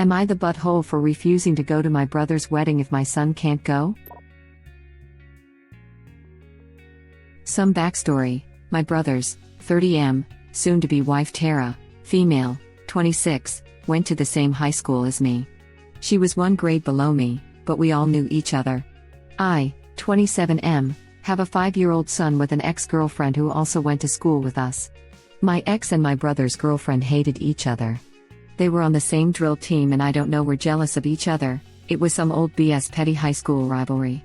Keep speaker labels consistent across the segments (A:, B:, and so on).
A: Am I the butthole for refusing to go to my brother's wedding if my son can't go? Some backstory. My brother's 30M, soon-to-be wife Tara, female, 26, went to the same high school as me. She was one grade below me, but we all knew each other. I, 27M, have a 5-year-old son with an ex-girlfriend who also went to school with us. My ex and my brother's girlfriend hated each other. They were on the same drill team and I don't know were jealous of each other. It was some old BS petty high school rivalry.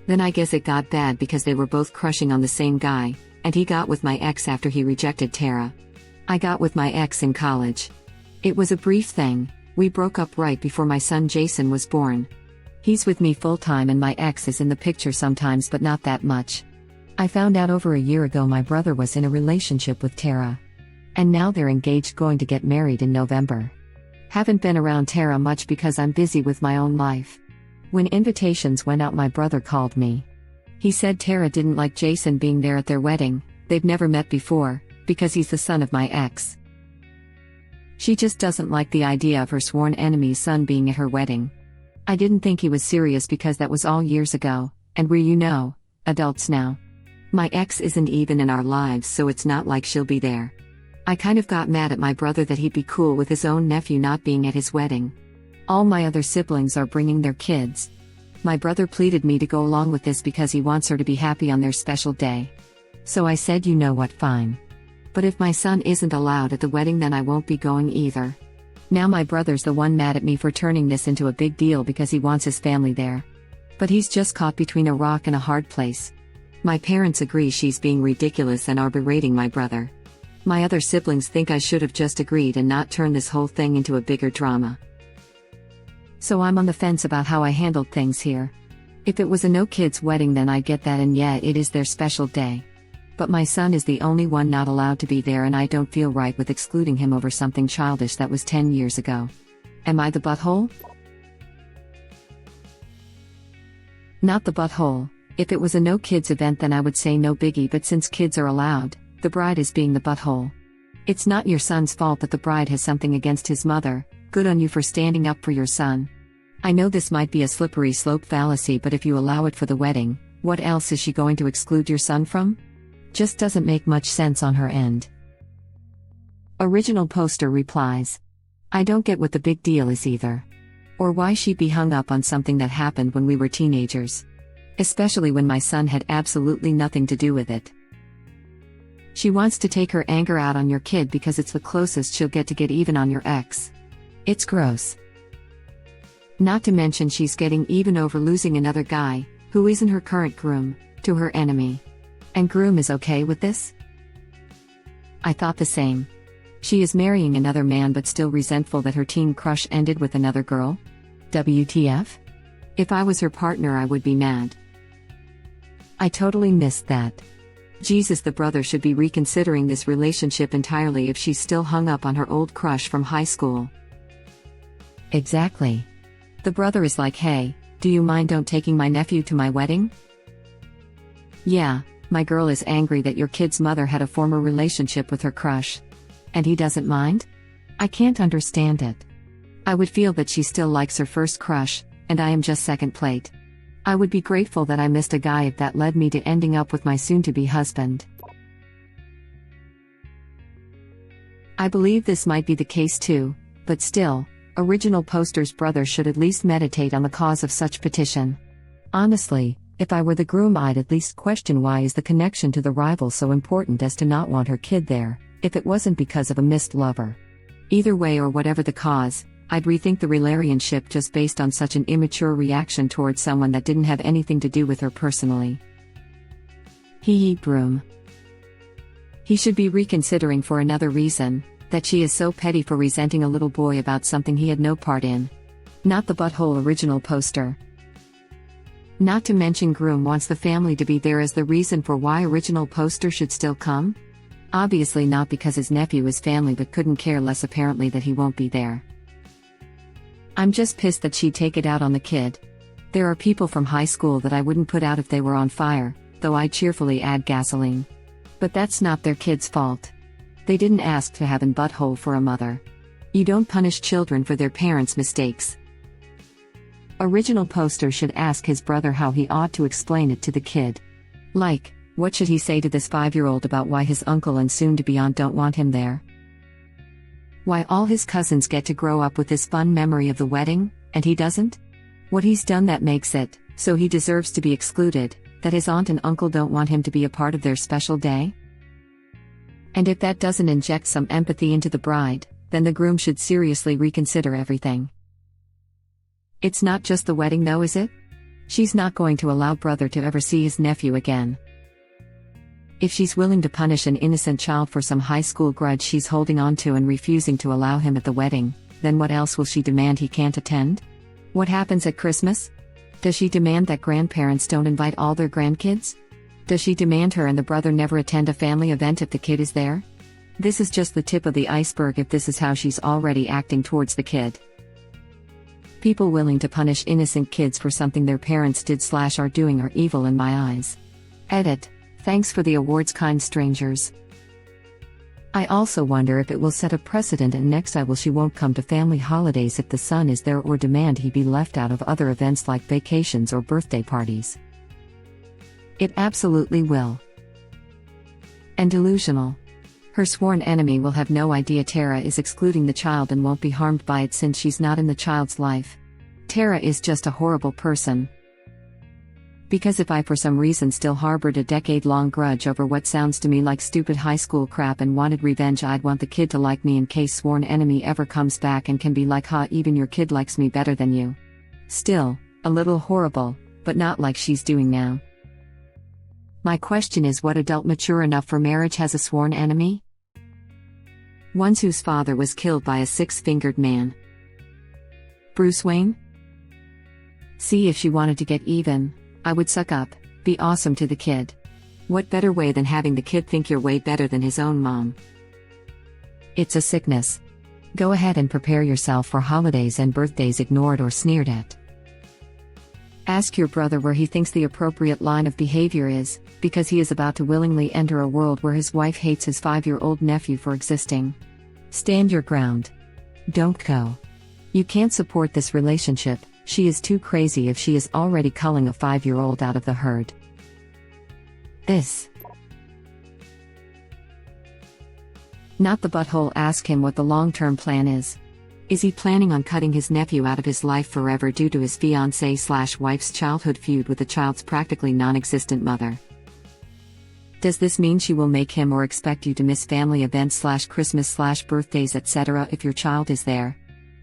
A: Then I guess it got bad because they were both crushing on the same guy, and he got with my ex after he rejected Tara. I got with my ex in college. It was a brief thing. We broke up right before my son Jason was born. He's with me full-time and my ex is in the picture sometimes but not that much. I found out over a year ago my brother was in a relationship with Tara. And now they're engaged, going to get married in November. Haven't been around Tara much because I'm busy with my own life. When invitations went out my brother called me. He said Tara didn't like Jason being there at their wedding, they've never met before, because he's the son of my ex. She just doesn't like the idea of her sworn enemy's son being at her wedding. I didn't think he was serious because that was all years ago, and we're adults now. My ex isn't even in our lives, so it's not like she'll be there. I kind of got mad at my brother that he'd be cool with his own nephew not being at his wedding. All my other siblings are bringing their kids. My brother pleaded me to go along with this because he wants her to be happy on their special day. So I said, you know what, fine. But if my son isn't allowed at the wedding then I won't be going either. Now my brother's the one mad at me for turning this into a big deal because he wants his family there. But he's just caught between a rock and a hard place. My parents agree she's being ridiculous and are berating my brother. My other siblings think I should have just agreed and not turned this whole thing into a bigger drama. So I'm on the fence about how I handled things here. If it was a no-kids wedding then I get that, and yeah, it is their special day. But my son is the only one not allowed to be there and I don't feel right with excluding him over something childish that was 10 years ago. Am I the butthole? Not the butthole. If it was a no-kids event then I would say no biggie, but since kids are allowed, the bride is being the butthole. It's not your son's fault that the bride has something against his mother. Good on you for standing up for your son. I know this might be a slippery slope fallacy, but if you allow it for the wedding, what else is she going to exclude your son from? Just doesn't make much sense on her end. Original poster replies. I don't get what the big deal is either. Or why she'd be hung up on something that happened when we were teenagers. Especially when my son had absolutely nothing to do with it. She wants to take her anger out on your kid because it's the closest she'll get to get even on your ex. It's gross. Not to mention she's getting even over losing another guy, who isn't her current groom, to her enemy. And groom is okay with this? I thought the same. She is marrying another man but still resentful that her teen crush ended with another girl? WTF? If I was her partner I would be mad. I totally missed that. Jesus, the brother should be reconsidering this relationship entirely if she's still hung up on her old crush from high school. Exactly. The brother is like, hey, do you mind don't taking my nephew to my wedding? Yeah, my girl is angry that your kid's mother had a former relationship with her crush. And he doesn't mind? I can't understand it. I would feel that she still likes her first crush, and I am just second plate. I would be grateful that I missed a guy if that led me to ending up with my soon-to-be husband. I believe this might be the case too, but still, original poster's brother should at least meditate on the cause of such petition. Honestly, if I were the groom I'd at least question why is the connection to the rival so important as to not want her kid there, if it wasn't because of a missed lover. Either way or whatever the cause, I'd rethink the relationship just based on such an immature reaction towards someone that didn't have anything to do with her personally. Groom. He should be reconsidering for another reason, that she is so petty for resenting a little boy about something he had no part in. Not the butthole original poster. Not to mention groom wants the family to be there as the reason for why original poster should still come? Obviously not because his nephew is family, but couldn't care less apparently that he won't be there. I'm just pissed that she'd take it out on the kid. There are people from high school that I wouldn't put out if they were on fire, though I'd cheerfully add gasoline. But that's not their kid's fault. They didn't ask to have an butthole for a mother. You don't punish children for their parents' mistakes. Original poster should ask his brother how he ought to explain it to the kid. Like, what should he say to this 5-year-old about why his uncle and soon-to-be aunt don't want him there? Why all his cousins get to grow up with this fun memory of the wedding, and he doesn't? What he's done that makes it, so he deserves to be excluded, that his aunt and uncle don't want him to be a part of their special day? And if that doesn't inject some empathy into the bride, then the groom should seriously reconsider everything. It's not just the wedding though, is it? She's not going to allow brother to ever see his nephew again. If she's willing to punish an innocent child for some high school grudge she's holding on to and refusing to allow him at the wedding, then what else will she demand he can't attend? What happens at Christmas? Does she demand that grandparents don't invite all their grandkids? Does she demand her and the brother never attend a family event if the kid is there? This is just the tip of the iceberg if this is how she's already acting towards the kid. People willing to punish innocent kids for something their parents did/are doing are evil in my eyes. Edit. Thanks for the awards, kind strangers. I also wonder if it will set a precedent and next she won't come to family holidays if the son is there or demand he be left out of other events like vacations or birthday parties. It absolutely will. And delusional. Her sworn enemy will have no idea Tara is excluding the child and won't be harmed by it since she's not in the child's life. Tara is just a horrible person. Because if I for some reason still harbored a decade-long grudge over what sounds to me like stupid high school crap and wanted revenge, I'd want the kid to like me in case sworn enemy ever comes back and can be like, ha, even your kid likes me better than you. Still, a little horrible, but not like she's doing now. My question is, what adult mature enough for marriage has a sworn enemy? One whose father was killed by a 6-fingered man. Bruce Wayne? See, if she wanted to get even, I would suck up, be awesome to the kid. What better way than having the kid think you're way better than his own mom? It's a sickness. Go ahead and prepare yourself for holidays and birthdays ignored or sneered at. Ask your brother where he thinks the appropriate line of behavior is, because he is about to willingly enter a world where his wife hates his 5-year-old nephew for existing. Stand your ground. Don't go. You can't support this relationship. She is too crazy if she is already culling a 5-year-old out of the herd. This. Not the butthole. Ask him what the long-term plan is. Is he planning on cutting his nephew out of his life forever due to his fiancée/wife's childhood feud with the child's practically non-existent mother? Does this mean she will make him or expect you to miss family events/Christmas/birthdays etc. if your child is there?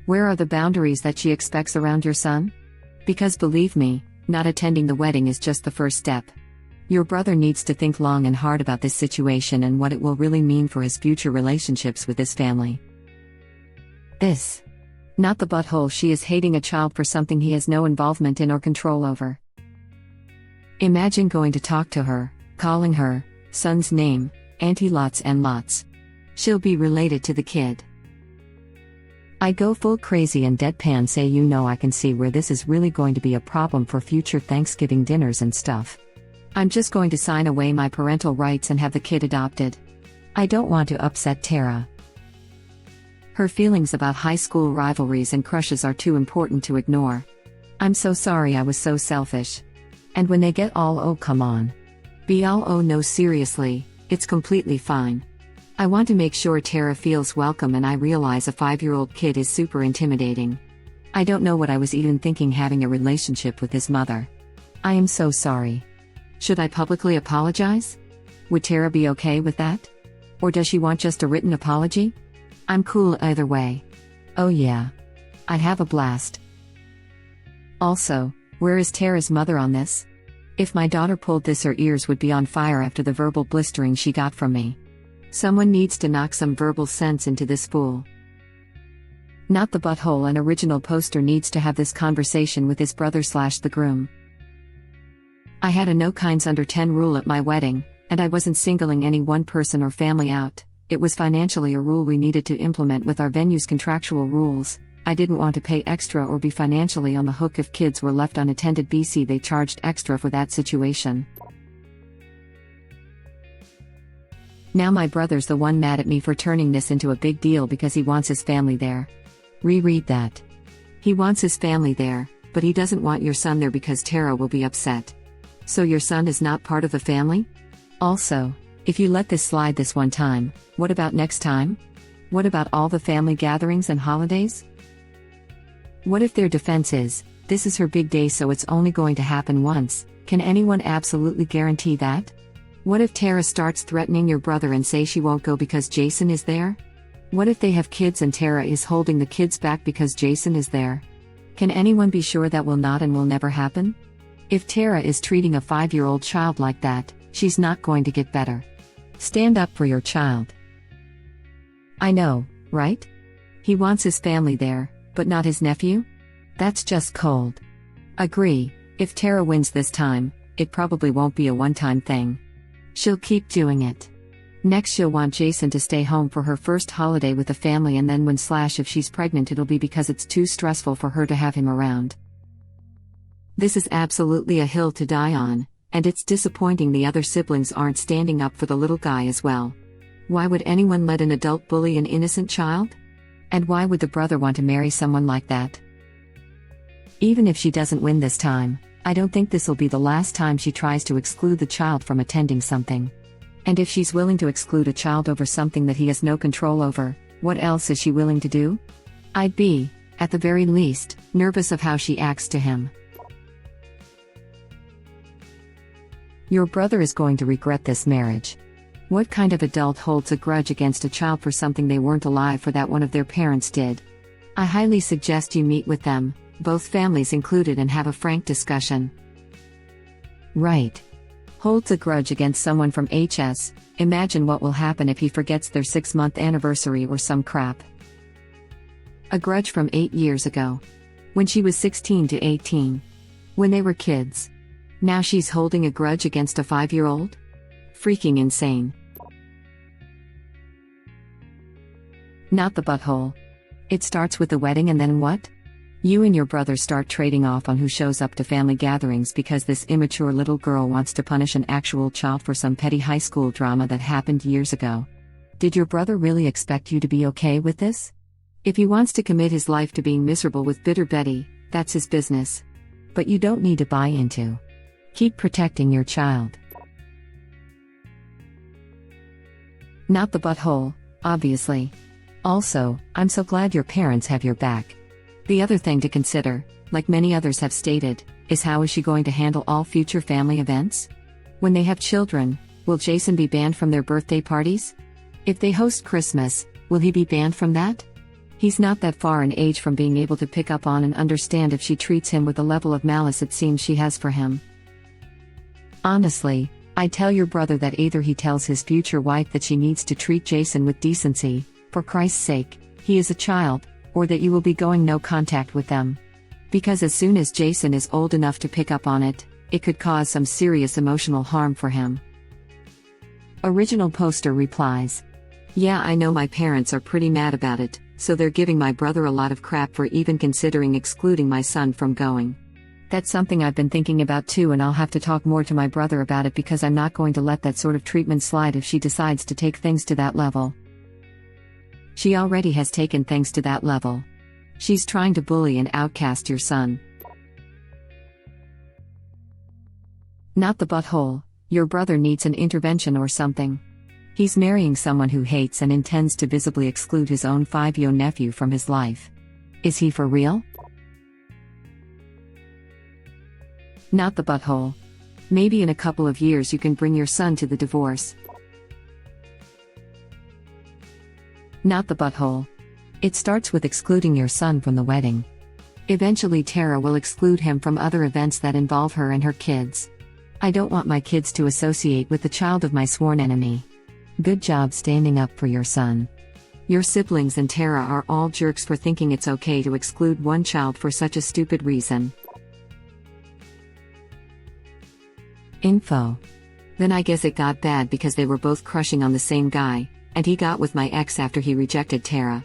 A: Where are the boundaries that she expects around your son? Because believe me, not attending the wedding is just the first step. Your brother needs to think long and hard about this situation and what it will really mean for his future relationships with his family. This. Not the butthole. She is hating a child for something he has no involvement in or control over. Imagine going to talk to her, calling her son's name, Auntie lots and lots. She'll be related to the kid. I go full crazy and deadpan say, you know, I can see where this is really going to be a problem for future Thanksgiving dinners and stuff. I'm just going to sign away my parental rights and have the kid adopted. I don't want to upset Tara. Her feelings about high school rivalries and crushes are too important to ignore. I'm so sorry I was so selfish. And when they get all, oh come on. Be all, oh no, seriously, it's completely fine. I want to make sure Tara feels welcome, and I realize a 5-year-old kid is super intimidating. I don't know what I was even thinking having a relationship with his mother. I am so sorry. Should I publicly apologize? Would Tara be okay with that? Or does she want just a written apology? I'm cool either way. Oh yeah. I'd have a blast. Also, where is Tara's mother on this? If my daughter pulled this, her ears would be on fire after the verbal blistering she got from me. Someone needs to knock some verbal sense into this fool. Not the butthole. An original poster needs to have this conversation with his brother/the groom. I had a no kinds under 10 rule at my wedding, and I wasn't singling any one person or family out. It was financially a rule we needed to implement with our venue's contractual rules. I didn't want to pay extra or be financially on the hook if kids were left unattended. BC they charged extra for that situation. Now my brother's the one mad at me for turning this into a big deal because he wants his family there. Reread that. He wants his family there, but he doesn't want your son there because Tara will be upset. So your son is not part of the family? Also, if you let this slide this one time, what about next time? What about all the family gatherings and holidays? What if their defense is, this is her big day so it's only going to happen once? Can anyone absolutely guarantee that? What if Tara starts threatening your brother and say she won't go because Jason is there? What if they have kids and Tara is holding the kids back because Jason is there? Can anyone be sure that will not and will never happen? If Tara is treating a 5-year-old child like that, she's not going to get better. Stand up for your child. I know, right? He wants his family there, but not his nephew? That's just cold. Agree, if Tara wins this time, it probably won't be a one-time thing. She'll keep doing it. Next she'll want Jason to stay home for her first holiday with the family, and then if she's pregnant it'll be because it's too stressful for her to have him around. This is absolutely a hill to die on, and it's disappointing the other siblings aren't standing up for the little guy as well. Why would anyone let an adult bully an innocent child? And why would the brother want to marry someone like that? Even if she doesn't win this time, I don't think this'll be the last time she tries to exclude the child from attending something. And if she's willing to exclude a child over something that he has no control over, what else is she willing to do? I'd be, at the very least, nervous of how she acts to him. Your brother is going to regret this marriage. What kind of adult holds a grudge against a child for something they weren't alive for that one of their parents did? I highly suggest you meet with them, both families included, and have a frank discussion. Right. Holds a grudge against someone from HS, imagine what will happen if he forgets their 6-month anniversary or some crap. A grudge from 8 years ago. When she was 16 to 18. When they were kids. Now she's holding a grudge against a 5-year-old? Freaking insane. Not the butthole. It starts with the wedding and then what? You and your brother start trading off on who shows up to family gatherings because this immature little girl wants to punish an actual child for some petty high school drama that happened years ago. Did your brother really expect you to be okay with this? If he wants to commit his life to being miserable with bitter Betty, that's his business. But you don't need to buy into. Keep protecting your child. Not the butthole, obviously. Also, I'm so glad your parents have your back. The other thing to consider, like many others have stated, is how is she going to handle all future family events? When they have children, will Jason be banned from their birthday parties? If they host Christmas, will he be banned from that? He's not that far in age from being able to pick up on and understand if she treats him with the level of malice it seems she has for him. Honestly, I'd tell your brother that either he tells his future wife that she needs to treat Jason with decency, for Christ's sake, he is a child, or that you will be going no contact with them. Because as soon as Jason is old enough to pick up on it, it could cause some serious emotional harm for him. Original poster replies. Yeah, I know my parents are pretty mad about it, so they're giving my brother a lot of crap for even considering excluding my son from going. That's something I've been thinking about too, and I'll have to talk more to my brother about it because I'm not going to let that sort of treatment slide if she decides to take things to that level. She already has taken things to that level. She's trying to bully and outcast your son. Not the butthole, your brother needs an intervention or something. He's marrying someone who hates and intends to visibly exclude his own 5-year-old nephew from his life. Is he for real? Not the butthole. Maybe in a couple of years you can bring your son to the divorce. Not the butthole. It starts with excluding your son from the wedding. Eventually Tara will exclude him from other events that involve her and her kids. I don't want my kids to associate with the child of my sworn enemy. Good job standing up for your son. Your siblings and Tara are all jerks for thinking it's okay to exclude one child for such a stupid reason. Info. Then I guess it got bad because they were both crushing on the same guy, and he got with my ex after he rejected Tara.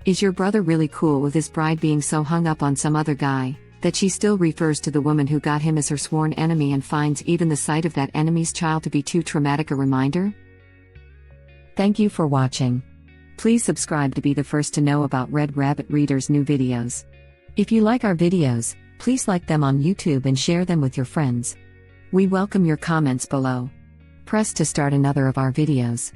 A: Is your brother really cool with his bride being so hung up on some other guy, that she still refers to the woman who got him as her sworn enemy and finds even the sight of that enemy's child to be too traumatic a reminder? Thank you for watching. Please subscribe to be the first to know about Red Rabbit Reader's new videos. If you like our videos, please like them on YouTube and share them with your friends. We welcome your comments below. Press to start another of our videos.